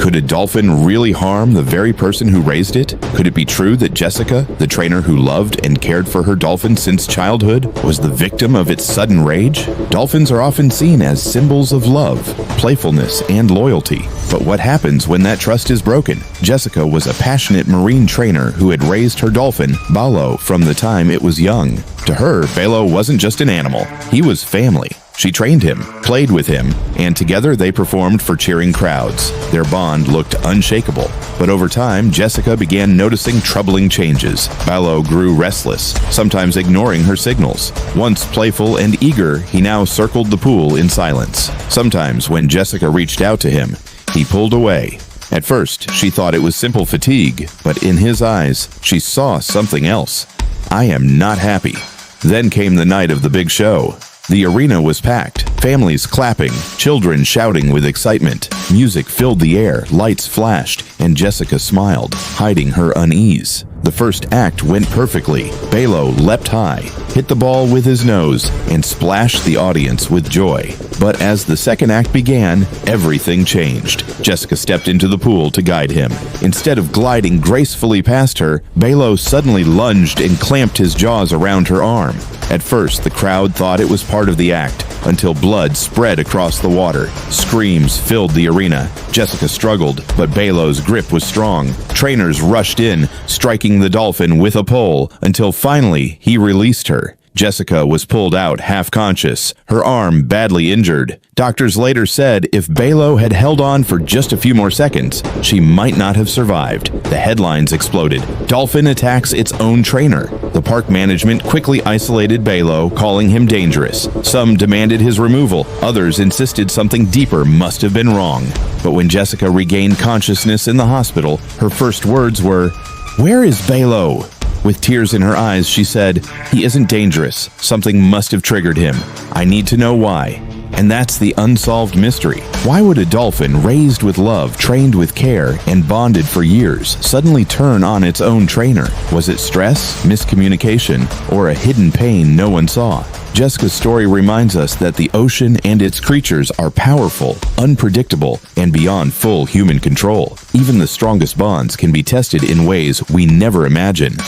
Could a dolphin really harm the very person who raised it? Could it be true that Jessica, the trainer who loved and cared for her dolphin since childhood, was the victim of its sudden rage? Dolphins are often seen as symbols of love, playfulness, and loyalty. But what happens when that trust is broken? Jessica was a passionate marine trainer who had raised her dolphin, Balo, from the time it was young. To her, Balo wasn't just an animal, he was family. She trained him, played with him, and together they performed for cheering crowds. Their bond looked unshakable. But over time, Jessica began noticing troubling changes. Balo grew restless, sometimes ignoring her signals. Once playful and eager, he now circled the pool in silence. Sometimes, when Jessica reached out to him, he pulled away. At first, she thought it was simple fatigue, but in his eyes, she saw something else. "I am not happy." Then came the night of the big show. The arena was packed, families clapping, children shouting with excitement. Music filled the air, lights flashed, and Jessica smiled, hiding her unease. The first act went perfectly. Balo leapt high, hit the ball with his nose, and splashed the audience with joy. But as the second act began, everything changed. Jessica stepped into the pool to guide him. Instead of gliding gracefully past her, Balo suddenly lunged and clamped his jaws around her arm. At first, the crowd thought it was part of the act, until blood spread across the water. Screams filled the arena. Jessica struggled, but Balo's grip was strong. Trainers rushed in, striking the dolphin with a pole, until finally he released her. Jessica was pulled out half-conscious, her arm badly injured. Doctors later said if Balo had held on for just a few more seconds, she might not have survived. The headlines exploded. Dolphin attacks its own trainer. The park management quickly isolated Balo, calling him dangerous. Some demanded his removal. Others insisted something deeper must have been wrong. But when Jessica regained consciousness in the hospital, her first words were, "Where is Balo?" With tears in her eyes, she said, "He isn't dangerous. Something must have triggered him. I need to know why." And that's the unsolved mystery. Why would a dolphin raised with love, trained with care, and bonded for years suddenly turn on its own trainer? Was it stress, miscommunication, or a hidden pain no one saw? Jessica's story reminds us that the ocean and its creatures are powerful, unpredictable, and beyond full human control. Even the strongest bonds can be tested in ways we never imagined.